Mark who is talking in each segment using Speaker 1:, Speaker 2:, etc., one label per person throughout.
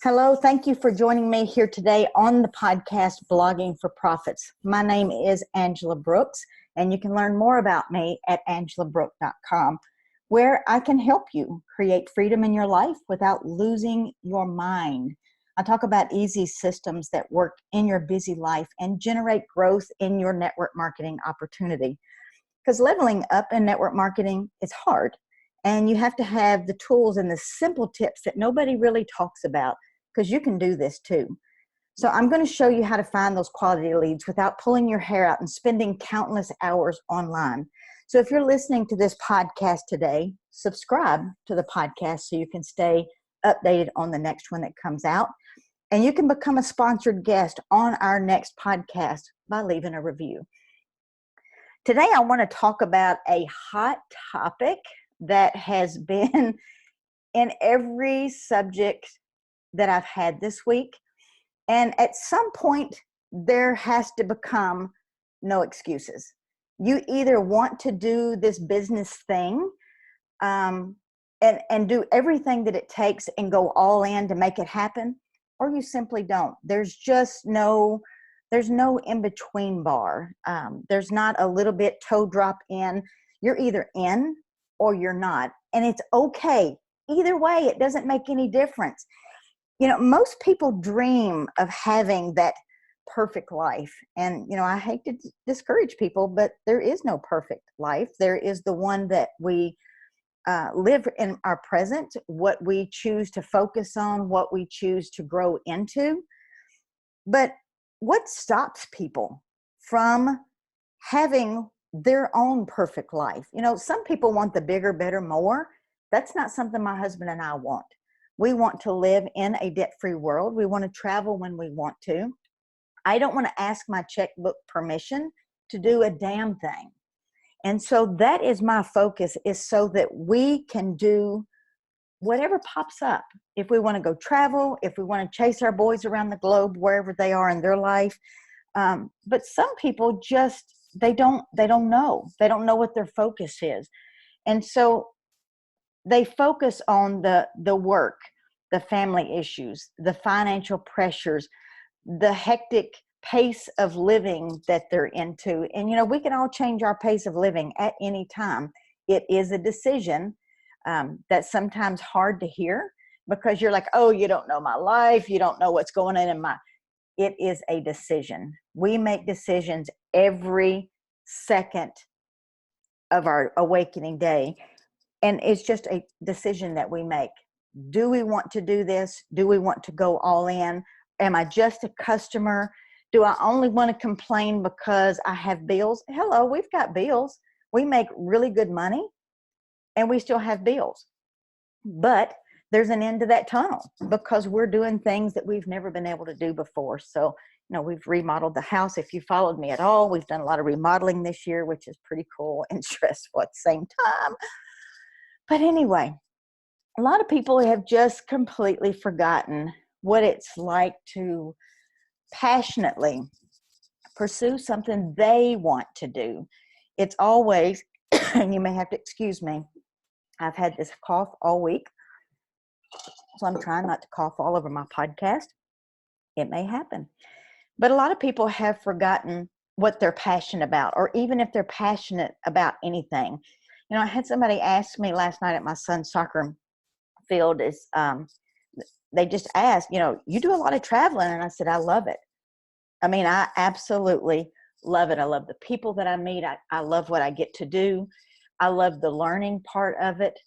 Speaker 1: Hello, thank you for joining me here today on the podcast Blogging for Profits. My name is Angela Brooks, and you can learn more about me at angelabrook.com, where I can help you create freedom in your life without losing your mind. I talk about easy systems that work in your busy life and generate growth in your network marketing opportunity. Because leveling up in network marketing is hard, and you have to have the tools and the simple tips that nobody really talks about, because you can do this too. So I'm going to show you how to find those quality leads without pulling your hair out and spending countless hours online. So if you're listening to this podcast today, subscribe to the podcast so you can stay updated on the next one that comes out. And you can become a sponsored guest on our next podcast by leaving a review. Today, I want to talk about a hot topic that has been in every subject that I've had this week. And at some point, there has to become no excuses. You either want to do this business thing and do everything that it takes and go all in to make it happen, or you simply don't. There's no in-between bar. There's not a little bit toe drop in. You're either in or you're not. And it's okay. Either way, it doesn't make any difference. You know, most people dream of having that perfect life. And, I hate to discourage people, but there is no perfect life. There is the one that we live in our present, what we choose to focus on, what we choose to grow into. But what stops people from having their own perfect life? Some people want the bigger, better, more. That's not something my husband and I want. We want to live in a debt-free world. We want to travel when we want to. I don't want to ask my checkbook permission to do a damn thing. And so that is my focus, is so that we can do whatever pops up. If we want to go travel, if we want to chase our boys around the globe, wherever they are in their life. But some people just, they don't know. They don't know what their focus is. And so they focus on the work, the family issues, the financial pressures, the hectic pace of living that they're into. And, we can all change our pace of living at any time. It is a decision that's sometimes hard to hear, because you're like, oh, you don't know my life. You don't know what's going on in it is a decision. We make decisions every second of our awakening day. And it's just a decision that we make. Do we want to do this? Do we want to go all in? Am I just a customer? Do I only want to complain because I have bills? Hello, we've got bills. We make really good money and we still have bills. But there's an end to that tunnel, because we're doing things that we've never been able to do before. So, we've remodeled the house. If you followed me at all, we've done a lot of remodeling this year, which is pretty cool and stressful at the same time. But anyway, a lot of people have just completely forgotten what it's like to passionately pursue something they want to do. It's always, and you may have to excuse me, I've had this cough all week, so I'm trying not to cough all over my podcast. It may happen. But a lot of people have forgotten what they're passionate about, or even if they're passionate about anything. I had somebody ask me last night at my son's soccer field, they just asked, you do a lot of traveling. And I said, I love it. I mean, I absolutely love it. I love the people that I meet. I love what I get to do. I love the learning part of it.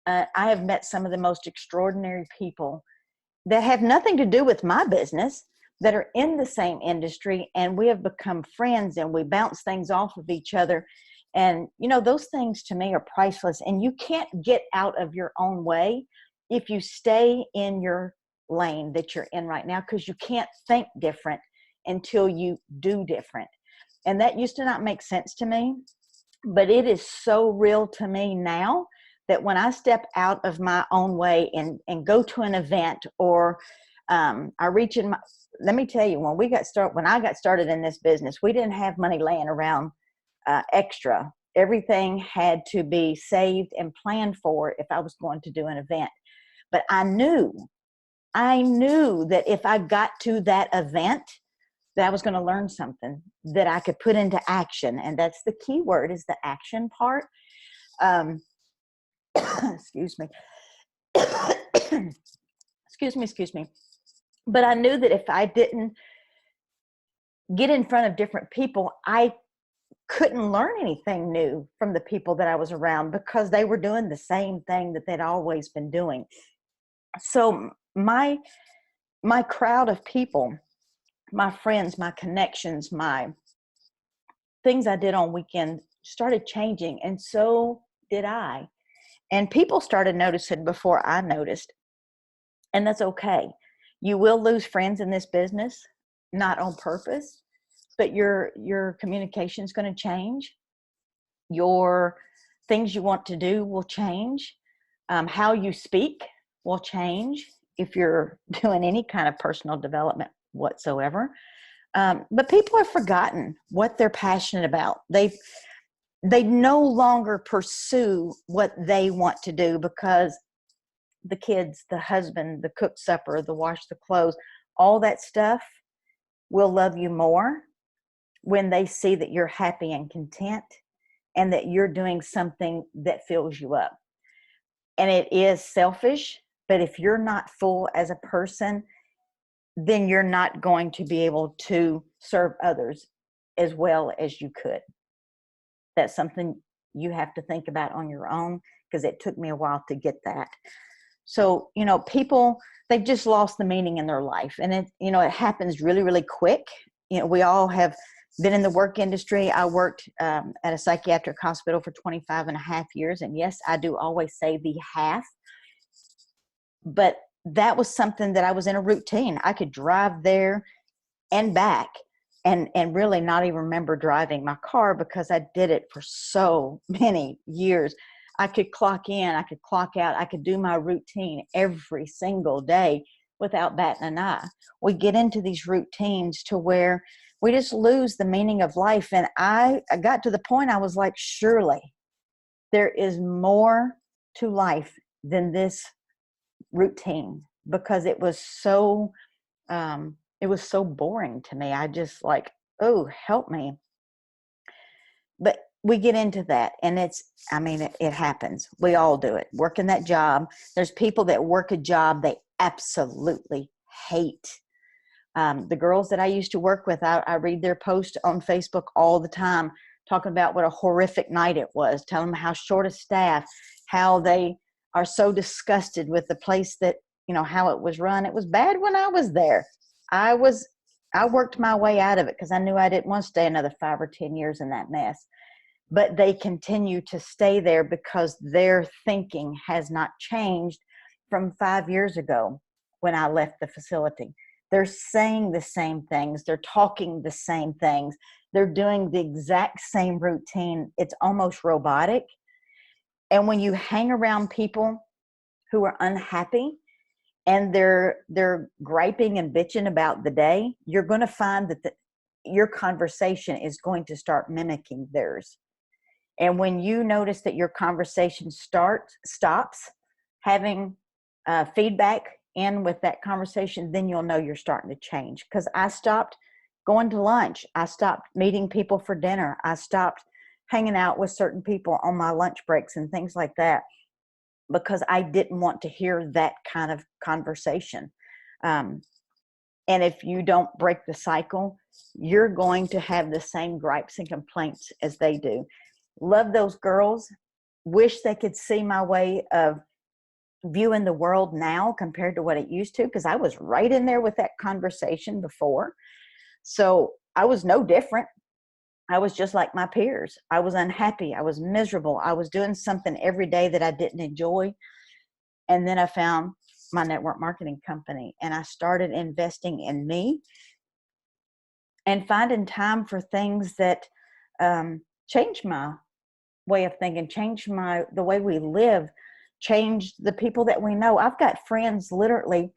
Speaker 1: I have met some of the most extraordinary people that have nothing to do with my business, that are in the same industry, and we have become friends and we bounce things off of each other. And, those things to me are priceless, and you can't get out of your own way if you stay in your lane that you're in right now, because you can't think different until you do different. And that used to not make sense to me, but it is so real to me now, that when I step out of my own way and go to an event, or I reach in my, let me tell you, when I got started in this business, we didn't have money laying around extra. Everything had to be saved and planned for if I was going to do an event. But I knew I knew that if I got to that event, that I was going to learn something that I could put into action. And that's the key word, is the action part. Um, excuse me. excuse me. But I knew that if I didn't get in front of different people, I couldn't learn anything new from the people that I was around, because they were doing the same thing that they'd always been doing. So my crowd of people, my friends, my connections, my things I did on weekends started changing, and so did I. And people started noticing before I noticed, and that's okay. You will lose friends in this business, not on purpose, but your communication is going to change. Your things you want to do will change. How you speak will change if you're doing any kind of personal development whatsoever. But people have forgotten what they're passionate about. They no longer pursue what they want to do, because the kids, the husband, the cook supper, the wash the clothes, all that stuff will love you more when they see that you're happy and content, and that you're doing something that fills you up. And it is selfish, but if you're not full as a person, then you're not going to be able to serve others as well as you could. That's something you have to think about on your own, because it took me a while to get that. So, people, they've just lost the meaning in their life. And it happens really, really quick. We all have been in the work industry. I worked at a psychiatric hospital for 25 and a half years. And yes, I do always say the half. But that was something that I was in a routine. I could drive there and back and really not even remember driving my car, because I did it for so many years. I could clock in, I could clock out, I could do my routine every single day without batting an eye. We get into these routines to where we just lose the meaning of life. And I got to the point, I was like, surely there is more to life than this routine, because it was so boring to me. I just like, oh, help me. But we get into that, and it happens. We all do it. Working that job. There's people that work a job they absolutely hate. The girls that I used to work with, I read their posts on Facebook all the time, talking about what a horrific night it was, telling them how short of staff, how they are so disgusted with the place that, how it was run. It was bad when I was there. I worked my way out of it, because I knew I didn't want to stay another 5 or 10 years in that mess. But they continue to stay there because their thinking has not changed from 5 years ago when I left the facility. They're saying the same things. They're talking the same things. They're doing the exact same routine. It's almost robotic. And when you hang around people who are unhappy and they're griping and bitching about the day, you're going to find that your conversation is going to start mimicking theirs. And when you notice that your conversation stops having feedback in with that conversation, then you'll know you're starting to change. Because I stopped going to lunch. I stopped meeting people for dinner. I stopped hanging out with certain people on my lunch breaks and things like that, because I didn't want to hear that kind of conversation. And if you don't break the cycle, you're going to have the same gripes and complaints as they do. Love those girls. Wish they could see my way of viewing the world now compared to what it used to, because I was right in there with that conversation before. So I was no different. I was just like my peers. I was unhappy. I was miserable. I was doing something every day that I didn't enjoy. And then I found my network marketing company, and I started investing in me and finding time for things that changed my way of thinking, changed the way we live, changed the people that we know. I've got friends literally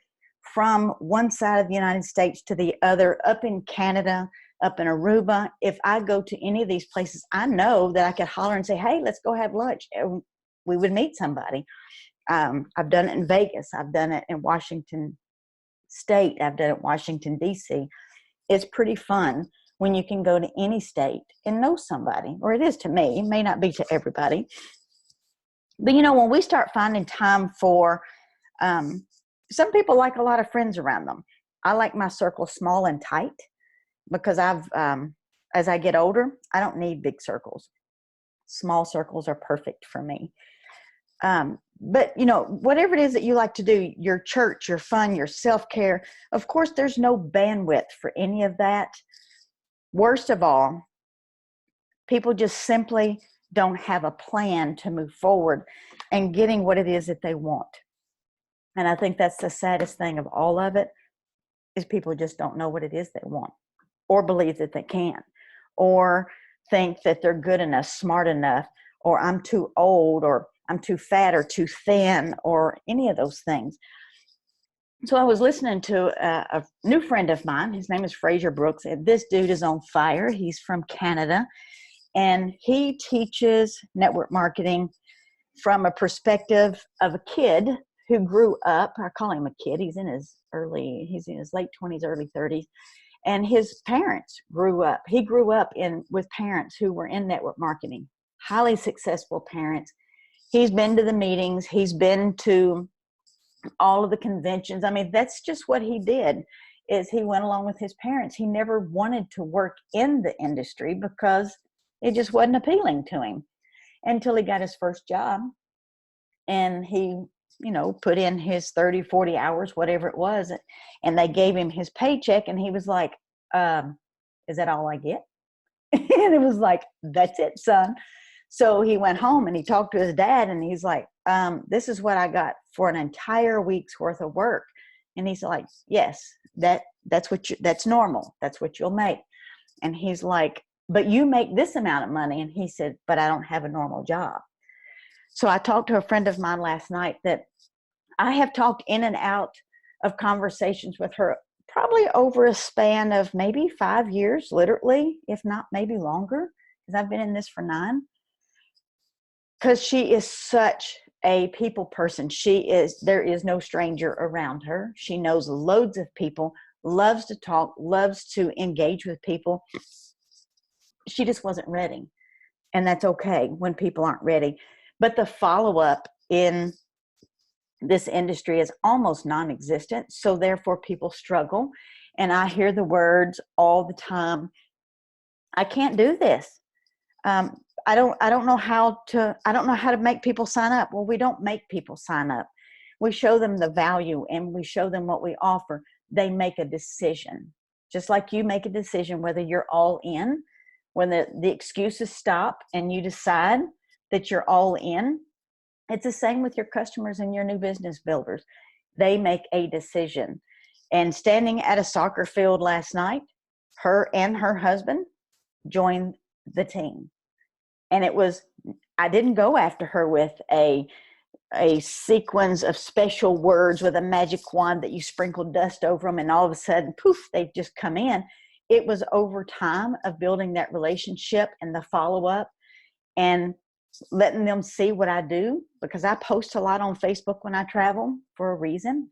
Speaker 1: from one side of the United States to the other, up in Canada, up in Aruba. If I go to any of these places, I know that I could holler and say, hey, let's go have lunch. And we would meet somebody. I've done it in Vegas. I've done it in Washington, state. I've done it Washington, D.C. It's pretty fun when you can go to any state and know somebody, or it is to me. It may not be to everybody. But, when we start finding time for, some people like a lot of friends around them. I like my circle small and tight because as I get older, I don't need big circles. Small circles are perfect for me. But, whatever it is that you like to do, your church, your fun, your self-care, of course, there's no bandwidth for any of that. Worst of all, people just simply don't have a plan to move forward and getting what it is that they want. And I think that's the saddest thing of all of it, is people just don't know what it is they want, or believe that they can, or think that they're good enough, smart enough, or I'm too old, or I'm too fat or too thin, or any of those things. So I was listening to a new friend of mine. His name is Fraser Brooks, and this dude is on fire. He's from Canada, and he teaches network marketing from a perspective of a kid who grew up. I call him a kid. He's in his late 20s, early 30s. And his parents grew up. He grew up with parents who were in network marketing, highly successful parents. He's been to the meetings. He's been to all of the conventions. I mean, that's just what he did, is he went along with his parents. He never wanted to work in the industry because it just wasn't appealing to him until he got his first job. And he, put in his 30, 40 hours, whatever it was. And they gave him his paycheck. And he was like, is that all I get? And it was like, that's it, son. So he went home and he talked to his dad, and he's like, this is what I got for an entire week's worth of work. And he's like, yes, that's normal. That's what you'll make. And he's like, but you make this amount of money. And he said, but I don't have a normal job. So I talked to a friend of mine last night that I have talked in and out of conversations with her probably over a span of maybe 5 years, literally, if not maybe longer, because I've been in this for 9. Because she is such a people person. There is no stranger around her. She knows loads of people, loves to talk, loves to engage with people. She just wasn't ready. And that's okay when people aren't ready. But the follow-up in this industry is almost non-existent. So therefore people struggle. And I hear the words all the time, I can't do this. I don't know how to make people sign up. Well, we don't make people sign up. We show them the value and we show them what we offer. They make a decision. Just like you make a decision whether you're all in, when the excuses stop and you decide that you're all in. It's the same with your customers and your new business builders. They make a decision. And standing at a soccer field last night, her and her husband joined the team. And I didn't go after her with a sequence of special words with a magic wand that you sprinkle dust over them and all of a sudden, poof, they just come in. It was over time of building that relationship and the follow-up and letting them see what I do, because I post a lot on Facebook when I travel for a reason.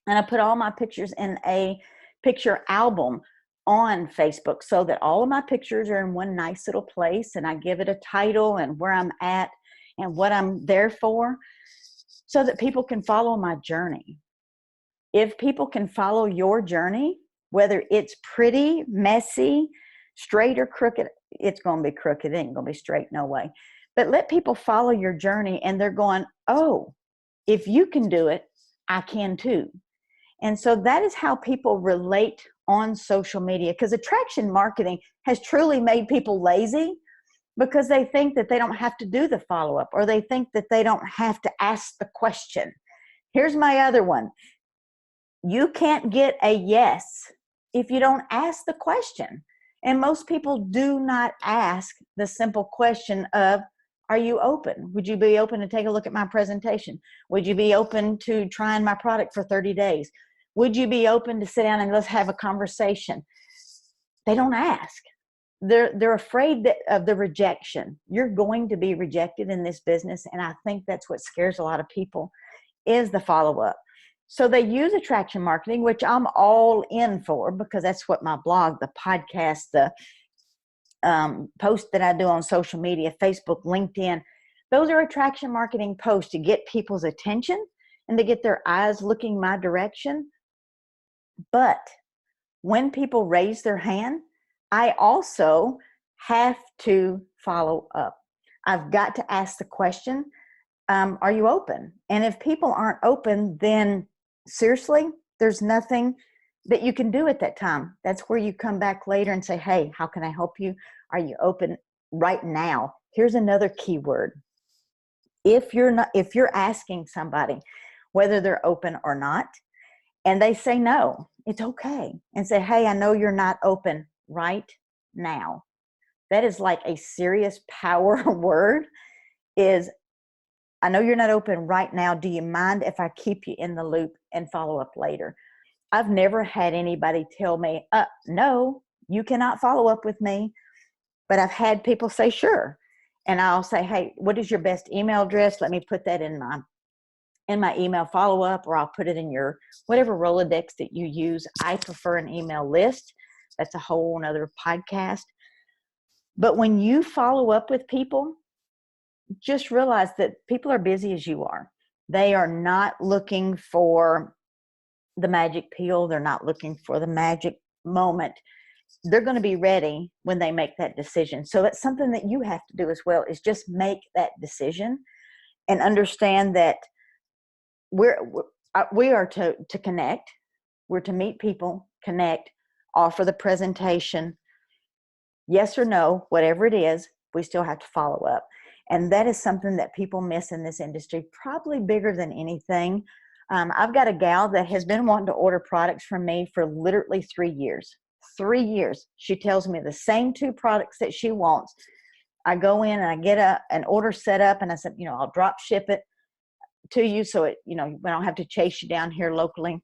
Speaker 1: And I put all my pictures in a picture album on Facebook so that all of my pictures are in one nice little place, and I give it a title and where I'm at and what I'm there for, so that people can follow my journey. If people can follow your journey, whether it's pretty, messy, straight or crooked, it's going to be crooked. It ain't going to be straight, no way. But let people follow your journey and they're going, oh, if you can do it, I can too. And so that is how people relate on social media, because attraction marketing has truly made people lazy because they think that they don't have to do the follow-up, or they think that they don't have to ask the question. Here's my other one. You can't get a yes if you don't ask the question. And most people do not ask the simple question of, are you open? Would you be open to take a look at my presentation? Would you be open to trying my product for 30 days? Would you be open to sit down and let's have a conversation? They don't ask. They're afraid of the rejection. You're going to be rejected in this business. And I think that's what scares a lot of people, is the follow-up. So they use attraction marketing, which I'm all in for, because that's what my blog, the podcast, the posts that I do on social media, Facebook, LinkedIn, those are attraction marketing posts to get people's attention and to get their eyes looking my direction. But when people raise their hand, I also have to follow up. I've got to ask the question, are you open? And if people aren't open, then seriously, there's nothing that you can do at that time. That's where you come back later and say, hey, how can I help you? Are you open right now? Here's another key word. If you're asking somebody whether they're open or not, and they say no, it's okay. And say, hey, I know you're not open right now. That is like a serious power word. Is, I know you're not open right now. Do you mind if I keep you in the loop and follow up later? I've never had anybody tell me, no, you cannot follow up with me. But I've had people say, sure. And I'll say, hey, what is your best email address? Let me put that in my email follow-up, or I'll put it in your whatever Rolodex that you use. I prefer an email list. That's a whole nother podcast. But when you follow up with people, just realize that people are busy as you are. They are not looking for the magic pill. They're not looking for the magic moment. They're going to be ready when they make that decision. So that's something that you have to do as well, is just make that decision and understand that we are to connect. We're to meet people, connect, offer the presentation. Yes or no, whatever it is, we still have to follow up. And that is something that people miss in this industry, probably bigger than anything. I've got a gal that has been wanting to order products from me for literally 3 years. 3 years. She tells me the same 2 products that she wants. I go in and I get an order set up, and I said, I'll drop ship it to you, so it, we don't have to chase you down here locally.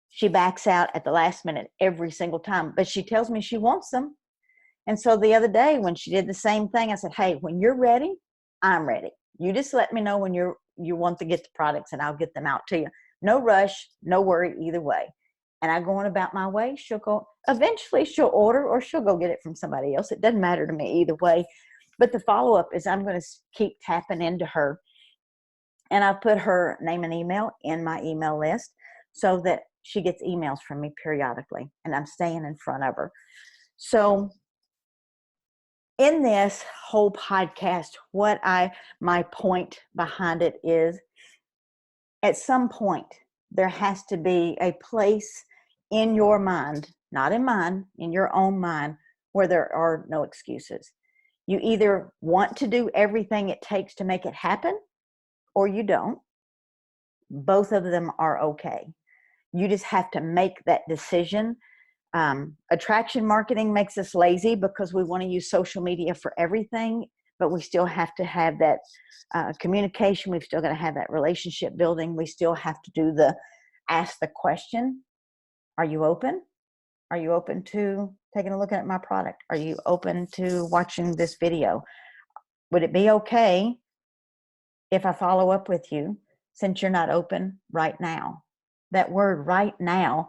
Speaker 1: She backs out at the last minute every single time, but she tells me she wants them. And so the other day when she did the same thing, I said, hey, when you're ready, I'm ready. You just let me know when you want to get the products, and I'll get them out to you. No rush, no worry either way. And I go on about my way. Eventually she'll order, or she'll go get it from somebody else. It doesn't matter to me either way. But the follow-up is, I'm going to keep tapping into her. And I put her name and email in my email list so that she gets emails from me periodically, and I'm staying in front of her. So in this whole podcast, my point behind it is, at some point, there has to be a place in your mind, not in mine, in your own mind, where there are no excuses. You either want to do everything it takes to make it happen, or you don't. Both of them are okay. You just have to make that decision. Attraction marketing makes us lazy because we want to use social media for everything, but we still have to have that communication. We've still got to have that relationship building. We still have to ask the question, are you open? Are you open to taking a look at my product? Are you open to watching this video? Would it be okay if I follow up with you, since you're not open right now? That word right now,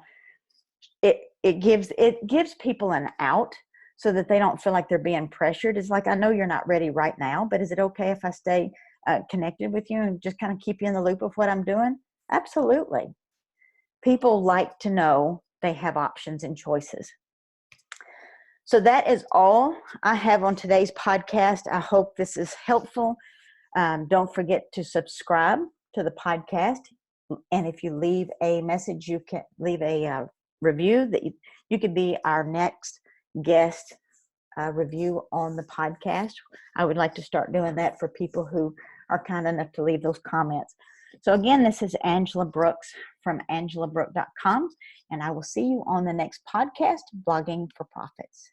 Speaker 1: it gives people an out, so that they don't feel like they're being pressured. It's like, I know you're not ready right now, but is it okay if I stay connected with you and just kind of keep you in the loop of what I'm doing? Absolutely. People like to know they have options and choices. So that is all I have on today's podcast. I hope this is helpful. Don't forget to subscribe to the podcast. And if you leave a message, you can leave a review that you could be our next guest review on the podcast. I would like to start doing that for people who are kind enough to leave those comments. So again, this is Angela Brooks from AngelaBrooks.com, and I will see you on the next podcast, Blogging for Profits.